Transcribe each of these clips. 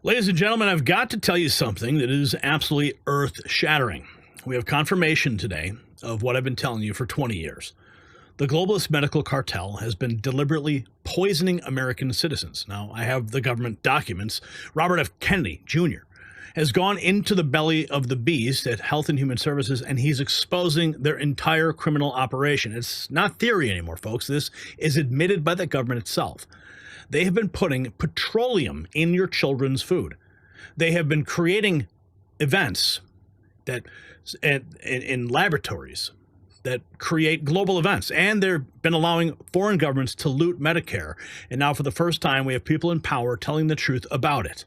Ladies and gentlemen, I've got to tell you something that is absolutely earth-shattering. We have confirmation today of what I've been telling you for 20 years. The globalist medical cartel has been deliberately poisoning American citizens. Now, I have the government documents. Robert F. Kennedy Jr. has gone into the belly of the beast at Health and Human Services, and he's exposing their entire criminal operation. It's not theory anymore, folks. This is admitted by the government itself. They have been putting petroleum in your children's food. They have been creating events that in laboratories that create global events, and they've been allowing foreign governments to loot Medicare. And now for the first time, we have people in power telling the truth about it.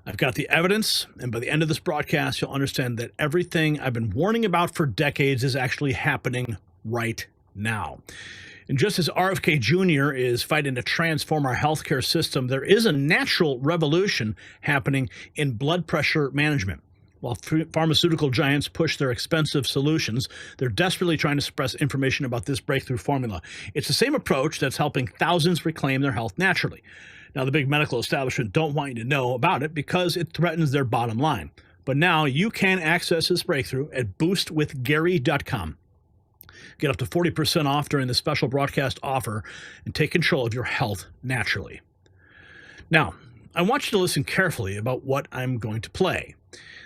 I've got the evidence, and by the end of this broadcast, you'll understand that everything I've been warning about for decades is actually happening right now. And just as RFK Jr. is fighting to transform our healthcare system, there is a natural revolution happening in blood pressure management. While pharmaceutical giants push their expensive solutions, they're desperately trying to suppress information about this breakthrough formula. It's the same approach that's helping thousands reclaim their health naturally. Now, the big medical establishment don't want you to know about it because it threatens their bottom line. But now you can access this breakthrough at boostwithgary.com. Get up to 40% off during the special broadcast offer and take control of your health naturally. Now, I want you to listen carefully about what I'm going to play.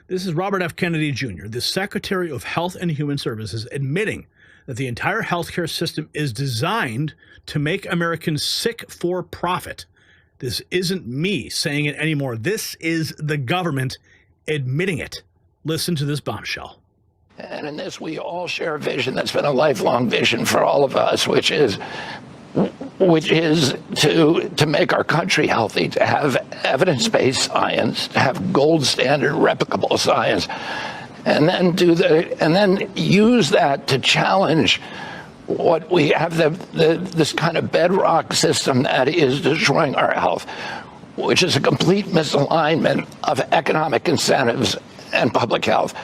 This is Robert F. Kennedy Jr., the Secretary of Health and Human Services, admitting that the entire healthcare system is designed to make Americans sick for profit. This isn't me saying it anymore. This is the government admitting it. Listen to this bombshell. And in this, we all share a vision that's been a lifelong vision for all of us, which is to make our country healthy, to have evidence-based science, to have gold standard replicable science, and then use that to challenge what we have this kind of bedrock system that is destroying our health, which is a complete misalignment of economic incentives and public health.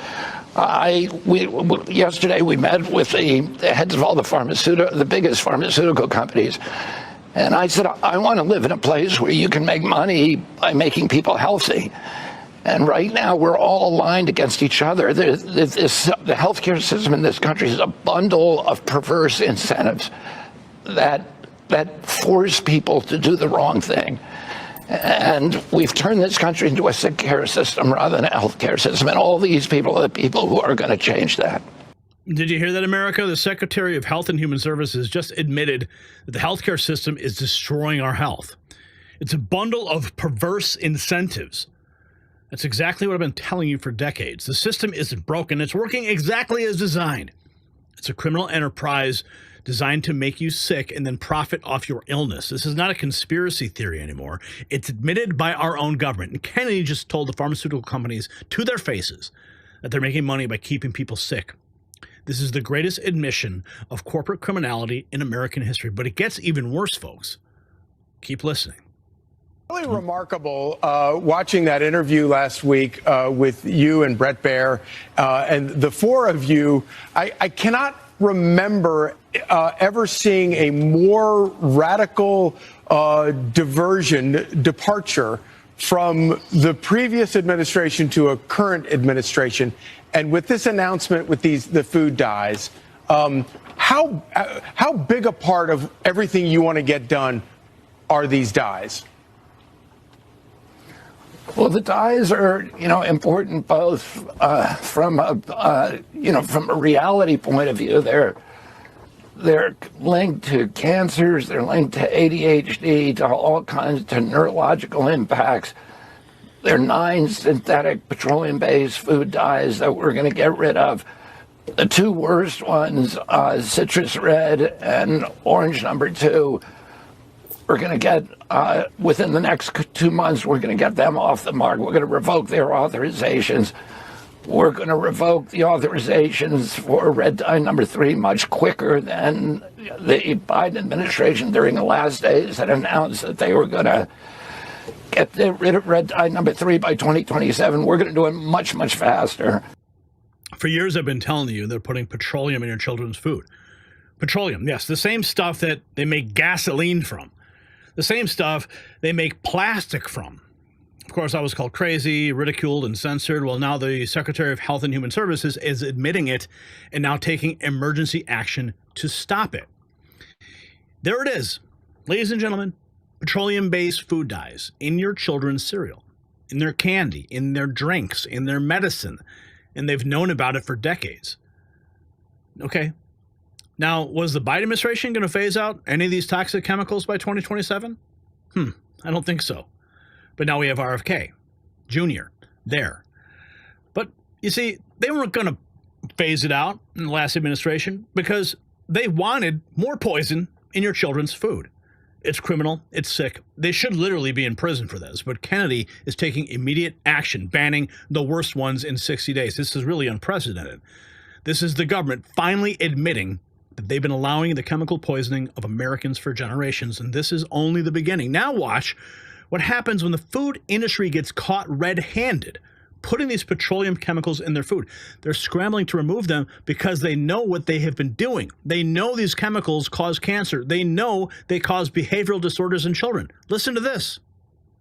Yesterday we met with the heads of all the biggest pharmaceutical companies, and I said, I want to live in a place where you can make money by making people healthy. And right now we're all aligned against each other. The healthcare system in this country is a bundle of perverse incentives that force people to do the wrong thing. And we've turned this country into a sick care system rather than a health care system. And all these people are the people who are going to change that. Did you hear that, America? The Secretary of Health and Human Services just admitted that the healthcare system is destroying our health. It's a bundle of perverse incentives. That's exactly what I've been telling you for decades. The system isn't broken. It's working exactly as designed. It's a criminal enterprise designed to make you sick and then profit off your illness. This is not a conspiracy theory anymore. It's admitted by our own government. And Kennedy just told the pharmaceutical companies to their faces that they're making money by keeping people sick. This is the greatest admission of corporate criminality in American history. But it gets even worse, folks. Keep listening. Really remarkable watching that interview last week with you and Bret Baier and the four of you. I cannot remember ever seeing a more radical departure from the previous administration to a current administration. And with this announcement with the food dyes, how big a part of everything you want to get done are these dyes? Well, the dyes are, important both from a reality point of view. They're linked to cancers. They're linked to ADHD, to all kinds, to neurological impacts. There are 9 synthetic petroleum-based food dyes that we're going to get rid of. The 2 worst ones, citrus red and orange number 2, we're going to get, within the next 2 months, we're going to get them off the market. We're going to revoke their authorizations. We're going to revoke the authorizations for red dye number 3 much quicker than the Biden administration during the last days had announced that they were going to get rid of red dye number 3 by 2027. We're going to do it much, much faster. For years, I've been telling you they're putting petroleum in your children's food. Petroleum, yes, the same stuff that they make gasoline from. The same stuff they make plastic from. Of course, I was called crazy, ridiculed, and censored. Well, now the Secretary of Health and Human Services is admitting it and now taking emergency action to stop it. There it is. Ladies and gentlemen, petroleum-based food dyes in your children's cereal, in their candy, in their drinks, in their medicine, and they've known about it for decades. Okay. Now, was the Biden administration going to phase out any of these toxic chemicals by 2027? I don't think so. But now we have RFK Jr. there. But you see, they weren't going to phase it out in the last administration because they wanted more poison in your children's food. It's criminal. It's sick. They should literally be in prison for this. But Kennedy is taking immediate action, banning the worst ones in 60 days. This is really unprecedented. This is the government finally admitting that they've been allowing the chemical poisoning of Americans for generations, and this is only the beginning. Now watch what happens when the food industry gets caught red-handed putting these petroleum chemicals in their food. They're scrambling to remove them because they know what they have been doing. They know these chemicals cause cancer. They know they cause behavioral disorders in children. Listen to this.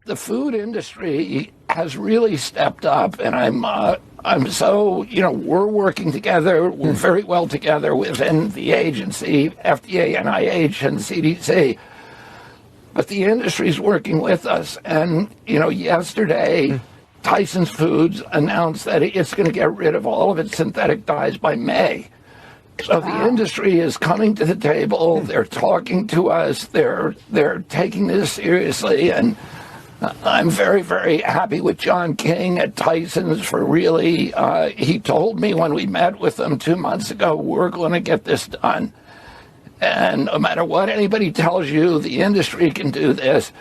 The food industry has really stepped up, and I'm so, we're working together. We're very well together within the agency, FDA, NIH, and CDC. But the industry's working with us. And, yesterday, Tyson's Foods announced that it's going to get rid of all of its synthetic dyes by May. So the industry is coming to the table. They're talking to us. They're taking this seriously. And I'm very, very happy with John King at Tyson's for really, he told me when we met with them 2 months ago, we're going to get this done. And no matter what anybody tells you, the industry can do this.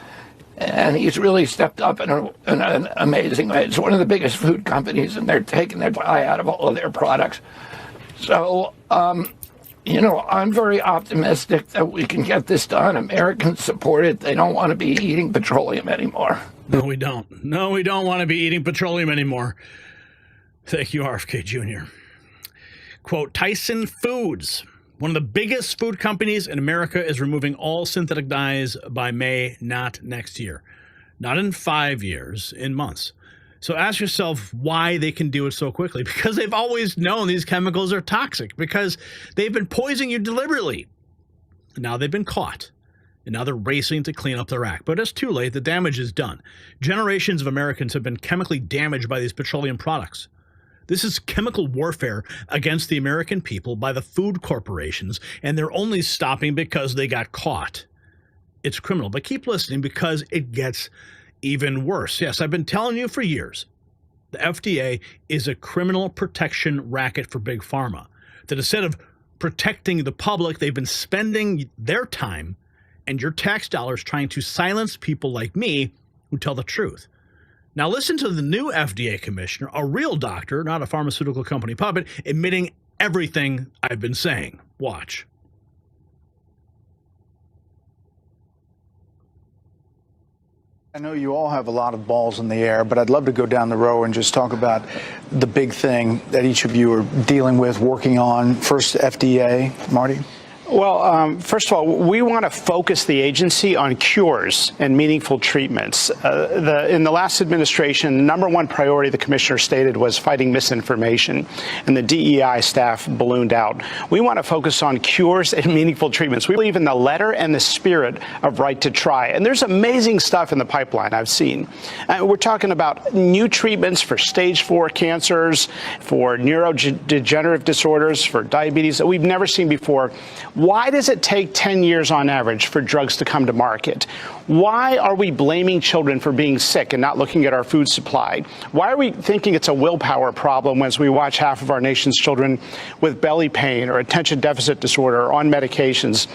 And he's really stepped up in an amazing way. It's one of the biggest food companies, and they're taking their dye out of all of their products. So, I'm very optimistic that we can get this done. Americans support it. They don't want to be eating petroleum anymore. No, we don't. No, we don't want to be eating petroleum anymore. Thank you, RFK Jr. Quote, Tyson Foods, one of the biggest food companies in America, is removing all synthetic dyes by May, not next year. Not in 5 years, in months. So ask yourself why they can do it so quickly. Because they've always known these chemicals are toxic. Because they've been poisoning you deliberately. And now they've been caught. And now they're racing to clean up their act. But it's too late. The damage is done. Generations of Americans have been chemically damaged by these petroleum products. This is chemical warfare against the American people by the food corporations, and they're only stopping because they got caught. It's criminal, but keep listening because it gets even worse. Yes, I've been telling you for years, the FDA is a criminal protection racket for Big Pharma. That instead of protecting the public, they've been spending their time and your tax dollars trying to silence people like me who tell the truth. Now listen to the new FDA commissioner, a real doctor, not a pharmaceutical company puppet, admitting everything I've been saying. Watch. I know you all have a lot of balls in the air, but I'd love to go down the row and just talk about the big thing that each of you are dealing with, working on. First, FDA. Marty? Well, first of all, we want to focus the agency on cures and meaningful treatments. In the last administration, the number one priority the commissioner stated was fighting misinformation, and the DEI staff ballooned out. We want to focus on cures and meaningful treatments. We believe in the letter and the spirit of right to try, and there's amazing stuff in the pipeline I've seen. We're talking about new treatments for stage 4 cancers, for neurodegenerative disorders, for diabetes that we've never seen before. Why does it take 10 years on average for drugs to come to market? Why are we blaming children for being sick and not looking at our food supply? Why are we thinking it's a willpower problem as we watch half of our nation's children with belly pain or attention deficit disorder or on medications?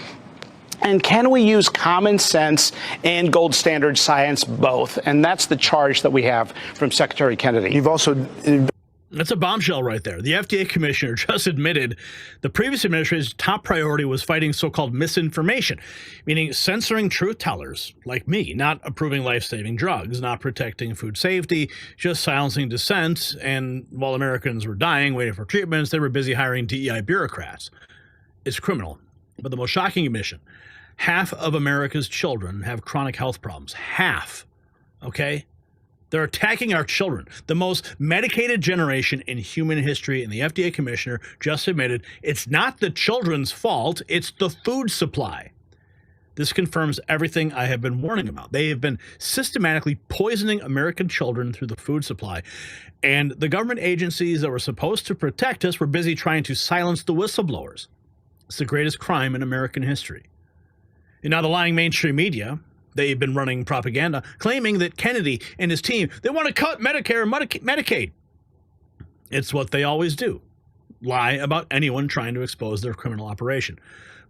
And can we use common sense and gold standard science both? And that's the charge that we have from Secretary Kennedy. You've also... That's a bombshell right there. The FDA commissioner just admitted the previous administration's top priority was fighting so-called misinformation, meaning censoring truth tellers like me, not approving life-saving drugs, not protecting food safety, just silencing dissent. And while Americans were dying, waiting for treatments, they were busy hiring DEI bureaucrats. It's criminal. But the most shocking admission, half of America's children have chronic health problems. Half. Okay? They're attacking our children, the most medicated generation in human history, and the FDA commissioner just admitted it's not the children's fault, it's the food supply. This confirms everything I have been warning about. They have been systematically poisoning American children through the food supply, and the government agencies that were supposed to protect us were busy trying to silence the whistleblowers. It's the greatest crime in American history. And now the lying mainstream media, they've been running propaganda claiming that Kennedy and his team, they want to cut Medicare and Medicaid. It's what they always do. Lie about anyone trying to expose their criminal operation.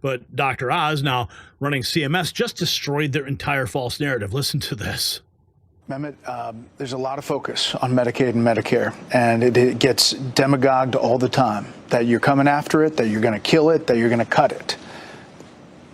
But Dr. Oz, now running CMS, just destroyed their entire false narrative. Listen to this. Mehmet, there's a lot of focus on Medicaid and Medicare, and it gets demagogued all the time, that you're coming after it, that you're going to kill it, that you're going to cut it.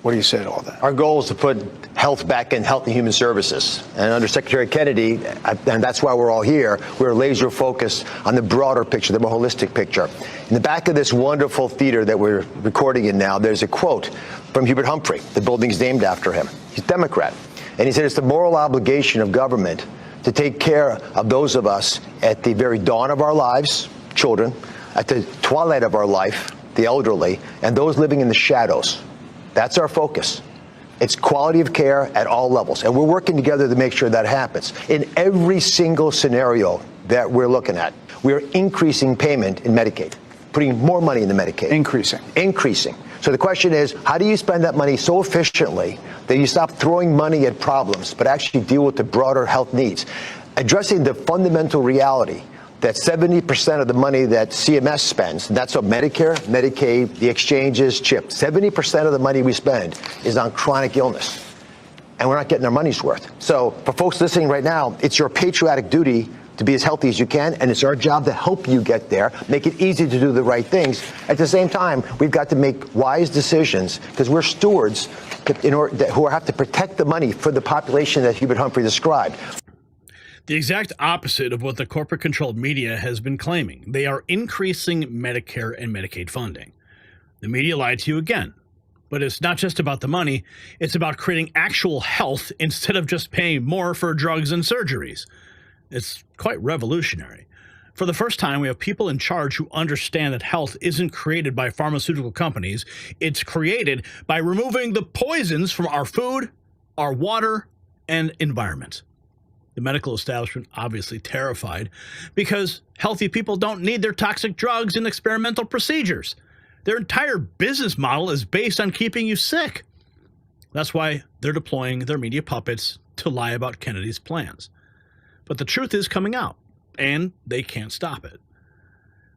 What do you say to all that? Our goal is to put health back in Health and Human Services. And under Secretary Kennedy, and that's why we're all here, we're laser focused on the broader picture, the more holistic picture. In the back of this wonderful theater that we're recording in now, there's a quote from Hubert Humphrey. The building's named after him. He's a Democrat. And he said it's the moral obligation of government to take care of those of us at the very dawn of our lives, children, at the twilight of our life, the elderly, and those living in the shadows. That's our focus. It's quality of care at all levels. And we're working together to make sure that happens. In every single scenario that we're looking at, we're increasing payment in Medicaid, putting more money in the Medicaid. Increasing. So the question is, how do you spend that money so efficiently that you stop throwing money at problems, but actually deal with the broader health needs? Addressing the fundamental reality that 70% of the money that CMS spends, and that's on Medicare, Medicaid, the exchanges, CHIP, 70% of the money we spend is on chronic illness. And we're not getting our money's worth. So for folks listening right now, it's your patriotic duty to be as healthy as you can, and it's our job to help you get there, make it easy to do the right things. At the same time, we've got to make wise decisions because we're stewards who have to protect the money for the population that Hubert Humphrey described. The exact opposite of what the corporate-controlled media has been claiming. They are increasing Medicare and Medicaid funding. The media lied to you again. But it's not just about the money. It's about creating actual health instead of just paying more for drugs and surgeries. It's quite revolutionary. For the first time, we have people in charge who understand that health isn't created by pharmaceutical companies. It's created by removing the poisons from our food, our water, and environment. The medical establishment obviously terrified because healthy people don't need their toxic drugs and experimental procedures. Their entire business model is based on keeping you sick. That's why they're deploying their media puppets to lie about Kennedy's plans. But the truth is coming out, and they can't stop it.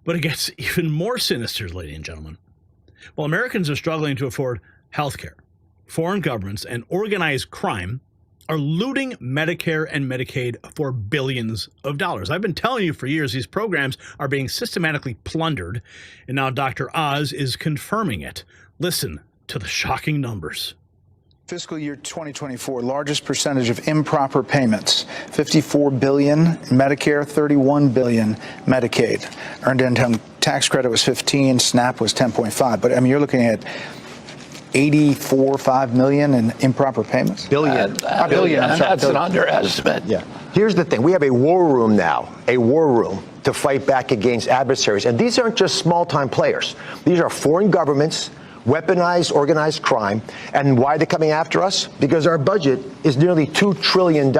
But it gets even more sinister, ladies and gentlemen. While Americans are struggling to afford health care, foreign governments and organized crime are looting Medicare and Medicaid for billions of dollars. I've been telling you for years these programs are being systematically plundered, and now Dr. Oz is confirming it. Listen to the shocking numbers. Fiscal year 2024, largest percentage of improper payments, $54 billion Medicare, $31 billion Medicaid. Earned income tax credit was 15, SNAP was 10.5. But I mean, you're looking at 5 million in improper payments? Billion. That's an underestimate. Yeah. Here's the thing. We have a war room now, to fight back against adversaries. And these aren't just small-time players. These are foreign governments, weaponized, organized crime. And why are they coming after us? Because our budget is nearly $2 trillion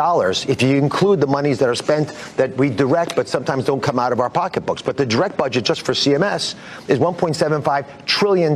if you include the monies that are spent that we direct but sometimes don't come out of our pocketbooks. But the direct budget just for CMS is $1.75 trillion.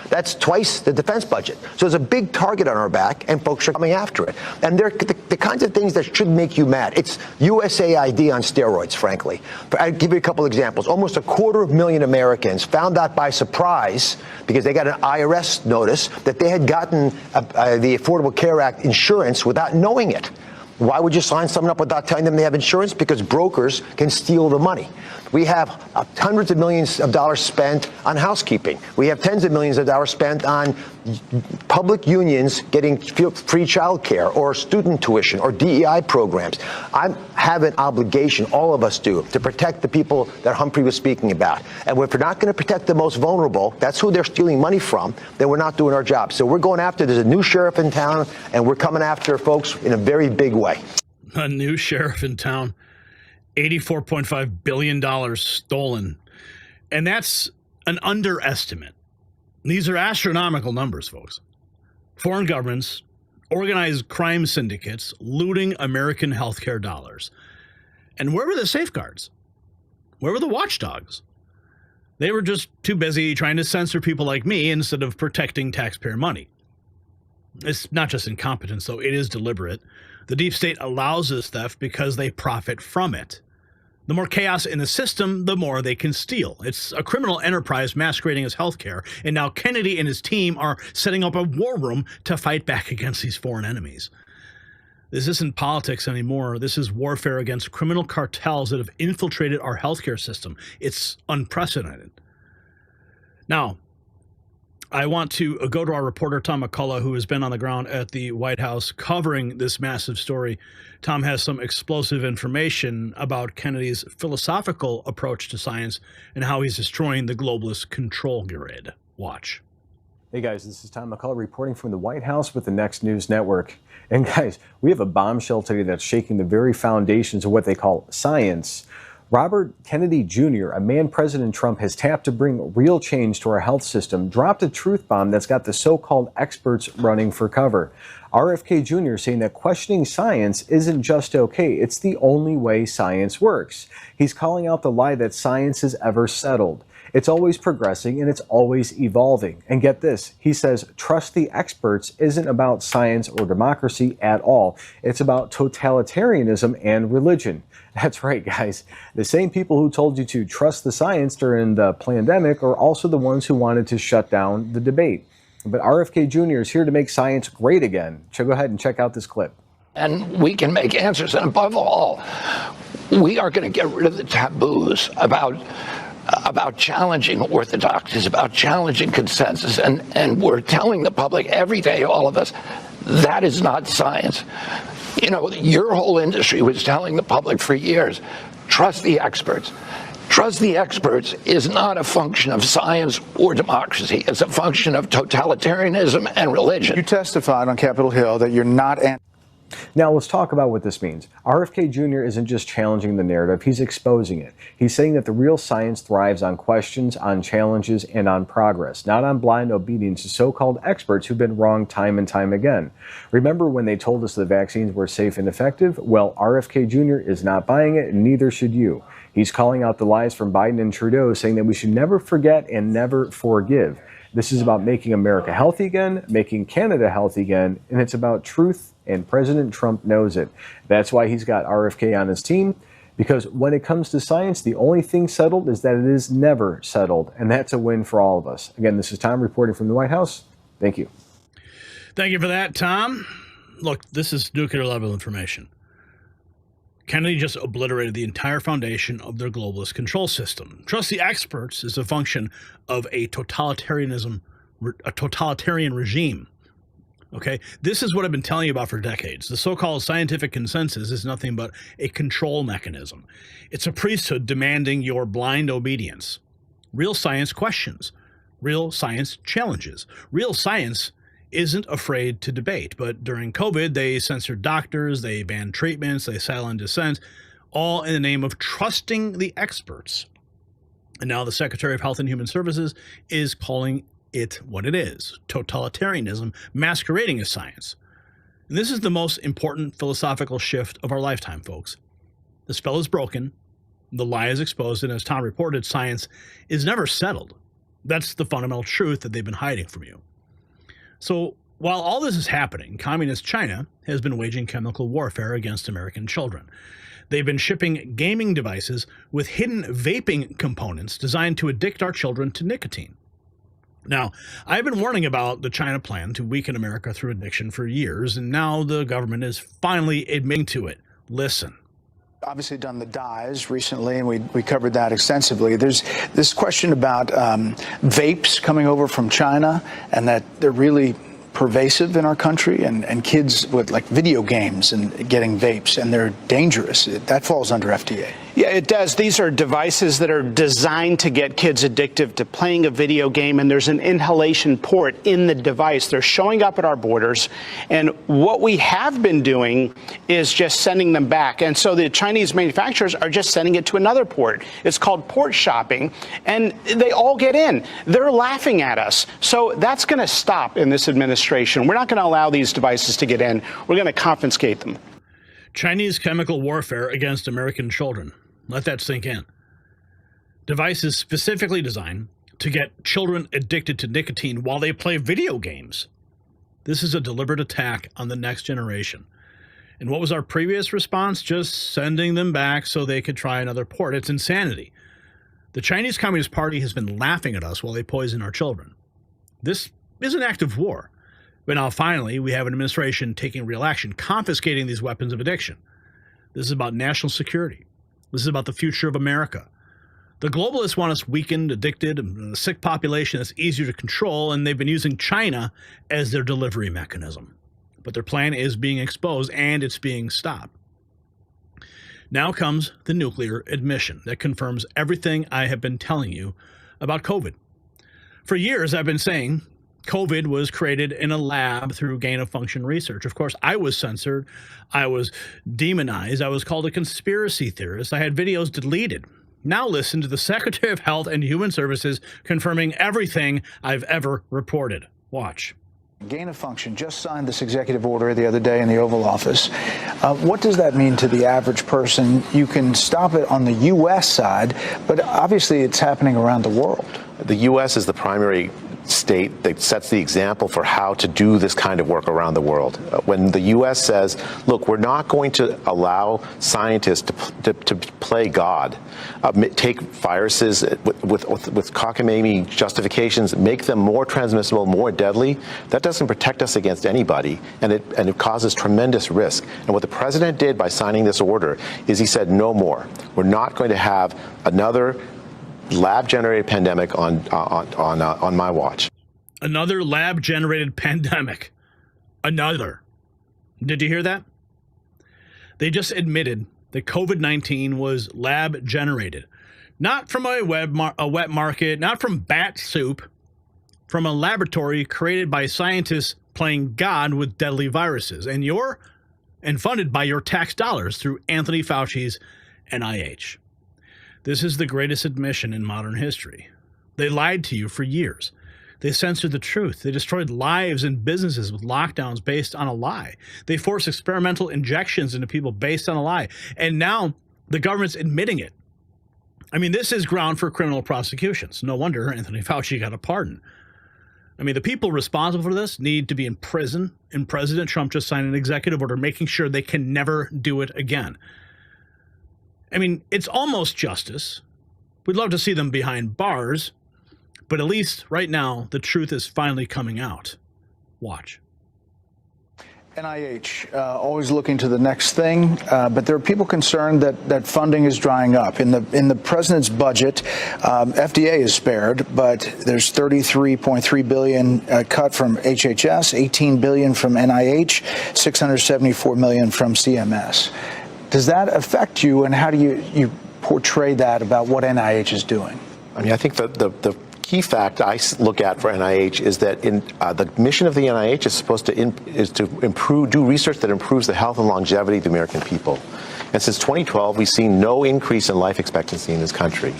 That's twice the defense budget. So there's a big target on our back, and folks are coming after it. And they're the kinds of things that should make you mad. It's USAID on steroids, frankly. I'll give you a couple examples. Almost 250,000 Americans found out by surprise because they got an IRS notice that they had gotten the Affordable Care Act insurance without knowing it. Why would you sign someone up without telling them they have insurance? Because brokers can steal the money. We have hundreds of millions of dollars spent on housekeeping. We have tens of millions of dollars spent on public unions getting free child care or student tuition or DEI programs. I have an obligation, all of us do, to protect the people that Humphrey was speaking about. And if we're not going to protect the most vulnerable, that's who they're stealing money from, then we're not doing our job. So we're going after, there's a new sheriff in town, and we're coming after folks in a very big way. A new sheriff in town. $84.5 billion stolen. And that's an underestimate. These are astronomical numbers, folks. Foreign governments, organized crime syndicates looting American healthcare dollars. And where were the safeguards? Where were the watchdogs? They were just too busy trying to censor people like me instead of protecting taxpayer money. It's not just incompetence, though. It is deliberate. The deep state allows this theft because they profit from it. The more chaos in the system, the more they can steal. It's a criminal enterprise masquerading as healthcare, and now Kennedy and his team are setting up a war room to fight back against these foreign enemies. This isn't politics anymore. This is warfare against criminal cartels that have infiltrated our healthcare system. It's unprecedented. Now, I want to go to our reporter, Tom McCullough, who has been on the ground at the White House covering this massive story. Tom has some explosive information about Kennedy's philosophical approach to science and how he's destroying the globalist control grid. Watch. Hey guys, this is Tom McCullough reporting from the White House with the Next News Network. And guys, we have a bombshell today that's shaking the very foundations of what they call science. Robert Kennedy Jr., a man President Trump has tapped to bring real change to our health system, dropped a truth bomb that's got the so-called experts running for cover. RFK Jr. saying that questioning science isn't just okay, it's the only way science works. He's calling out the lie that science is ever settled. It's always progressing and it's always evolving. And get this, he says, trust the experts isn't about science or democracy at all. It's about totalitarianism and religion. That's right, guys. The same people who told you to trust the science during the pandemic are also the ones who wanted to shut down the debate. But RFK Jr. is here to make science great again. So go ahead and check out this clip. And we can make answers. And above all, we are going to get rid of the taboos about challenging orthodoxies, about challenging consensus. And we're telling the public every day, all of us, that is not science. You know, your whole industry was telling the public for years, trust the experts. Trust the experts is not a function of science or democracy. It's a function of totalitarianism and religion. You testified on Capitol Hill that you're not Now let's talk about what this means. RFK Jr. isn't just challenging the narrative, he's exposing it. He's saying that the real science thrives on questions, on challenges, and on progress, not on blind obedience to so-called experts who've been wrong time and time again. Remember when they told us the vaccines were safe and effective? Well, RFK Jr. is not buying it, and neither should you. He's calling out the lies from Biden and Trudeau, saying that we should never forget and never forgive. This is about making America healthy again, making Canada healthy again, and it's about truth, and President Trump knows it. That's why he's got RFK on his team, because when it comes to science, the only thing settled is that it is never settled, and that's a win for all of us. Again, this is Tom reporting from the White House. Thank you. Thank you for that, Tom. Look, this is nuclear level information. Kennedy just obliterated the entire foundation of their globalist control system. Trust the experts is a function of a totalitarian regime. Okay, this is what I've been telling you about for decades. The so-called scientific consensus is nothing but a control mechanism. It's a priesthood demanding your blind obedience. Real science questions. Real science challenges. Real science isn't afraid to debate, but during COVID, they censored doctors, they banned treatments, they silenced dissent, all in the name of trusting the experts. And now the Secretary of Health and Human Services is calling it what it is, totalitarianism masquerading as science. And this is the most important philosophical shift of our lifetime, folks. The spell is broken, the lie is exposed, and as Tom reported, science is never settled. That's the fundamental truth that they've been hiding from you. So while all this is happening, communist China has been waging chemical warfare against American children. They've been shipping gaming devices with hidden vaping components designed to addict our children to nicotine. Now, I've been warning about the China plan to weaken America through addiction for years, and now the government is finally admitting to it. Listen. Obviously done the dyes recently, and we covered that extensively. There's this question about vapes coming over from China, and that they're really pervasive in our country, and kids with like video games and getting vapes, and they're dangerous. That falls under FDA. Yeah, it does. These are devices that are designed to get kids addicted to playing a video game, and there's an inhalation port in the device. They're showing up at our borders, and what we have been doing is just sending them back. And so the Chinese manufacturers are just sending it to another port. It's called port shopping, and they all get in. They're laughing at us. So that's going to stop in this administration. We're not going to allow these devices to get in. We're going to confiscate them. Chinese chemical warfare against American children. Let that sink in. Devices specifically designed to get children addicted to nicotine while they play video games. This is a deliberate attack on the next generation. And what was our previous response? Just sending them back so they could try another port. It's insanity. The Chinese Communist Party has been laughing at us while they poison our children. This is an act of war. But now finally, we have an administration taking real action, confiscating these weapons of addiction. This is about national security. This is about the future of America. The globalists want us weakened, addicted, and a sick population that's easier to control, and they've been using China as their delivery mechanism. But their plan is being exposed, and it's being stopped. Now comes the nuclear admission that confirms everything I have been telling you about COVID. For years, I've been saying COVID was created in a lab through gain-of-function research. Of course, I was censored. I was demonized. I was called a conspiracy theorist. I had videos deleted. Now listen to the Secretary of Health and Human Services confirming everything I've ever reported. Watch. Gain of function just signed this executive order the other day in the Oval Office. What does that mean to the average person? You can stop it on the U.S. side, but obviously it's happening around the world. The U.S. is the primary state that sets the example for how to do this kind of work around the world. When the U.S. says, look, we're not going to allow scientists to play God, take viruses with cockamamie justifications, make them more transmissible, more deadly, that doesn't protect us against anybody, and it causes tremendous risk. And what the president did by signing this order is he said no more. We're not going to have another lab-generated pandemic on my watch. Another lab-generated pandemic. Another. Did you hear that? They just admitted that COVID-19 was lab-generated. Not from a wet market, not from bat soup, from a laboratory created by scientists playing God with deadly viruses. And funded by your tax dollars through Anthony Fauci's NIH. This is the greatest admission in modern history. They lied to you for years. They censored the truth. They destroyed lives and businesses with lockdowns based on a lie. They forced experimental injections into people based on a lie. And now the government's admitting it. I mean, this is ground for criminal prosecutions. No wonder Anthony Fauci got a pardon. I mean, the people responsible for this need to be in prison, and President Trump just signed an executive order making sure they can never do it again. I mean, it's almost justice. We'd love to see them behind bars, but at least right now, the truth is finally coming out. Watch. NIH, always looking to the next thing, but there are people concerned that funding is drying up. In the president's budget, FDA is spared, but there's $33.3 billion cut from HHS, $18 billion from NIH, $674 million from CMS. Does that affect you, and how do you portray that about what NIH is doing? I mean, I think the key fact I look at for NIH is that the mission of the NIH is supposed to do research that improves the health and longevity of the American people. And since 2012, we've seen no increase in life expectancy in this country.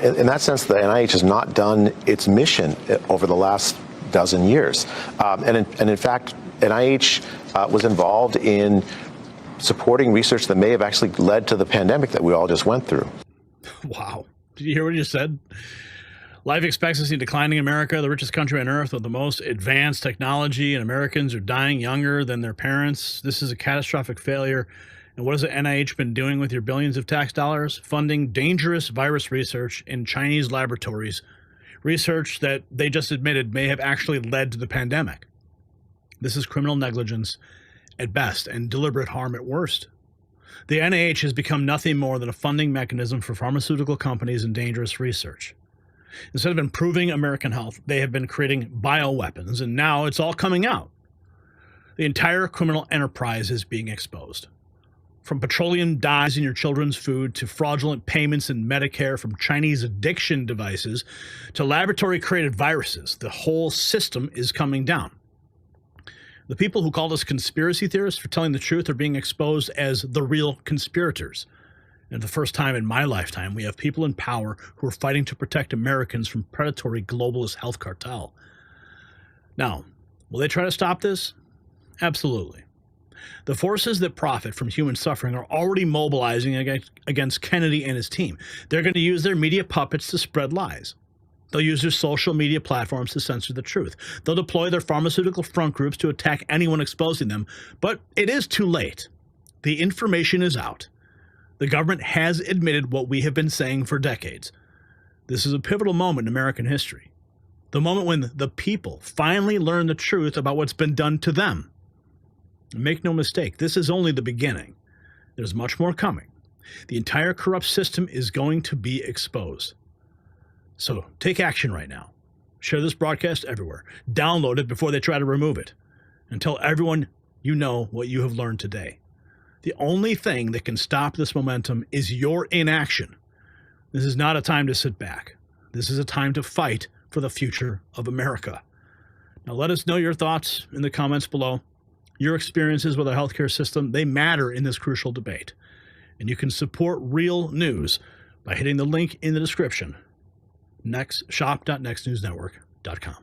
In that sense, the NIH has not done its mission over the last dozen years. And in fact, NIH was involved in supporting research that may have actually led to the pandemic that we all just went through. Wow. Did you hear what you said? Life expectancy declining in America, the richest country on earth with the most advanced technology, and Americans are dying younger than their parents. This is a catastrophic failure. And what has the NIH been doing with your billions of tax dollars? Funding dangerous virus research in Chinese laboratories, research that they just admitted may have actually led to the pandemic. This is criminal negligence at best and deliberate harm at worst. The NIH has become nothing more than a funding mechanism for pharmaceutical companies and dangerous research. Instead of improving American health, they have been creating bioweapons, and now it's all coming out. The entire criminal enterprise is being exposed. From petroleum dyes in your children's food to fraudulent payments in Medicare, from Chinese addiction devices to laboratory-created viruses, the whole system is coming down. The people who called us conspiracy theorists for telling the truth are being exposed as the real conspirators. And for the first time in my lifetime, we have people in power who are fighting to protect Americans from predatory globalist health cartel. Now, will they try to stop this? Absolutely. The forces that profit from human suffering are already mobilizing against Kennedy and his team. They're going to use their media puppets to spread lies. They'll use their social media platforms to censor the truth. They'll deploy their pharmaceutical front groups to attack anyone exposing them. But it is too late. The information is out. The government has admitted what we have been saying for decades. This is a pivotal moment in American history. The moment when the people finally learn the truth about what's been done to them. Make no mistake, this is only the beginning. There's much more coming. The entire corrupt system is going to be exposed. So take action right now. Share this broadcast everywhere. Download it before they try to remove it. And tell everyone you know what you have learned today. The only thing that can stop this momentum is your inaction. This is not a time to sit back. This is a time to fight for the future of America. Now let us know your thoughts in the comments below. Your experiences with our healthcare system, they matter in this crucial debate. And you can support real news by hitting the link in the description. Shop.nextnewsnetwork.com.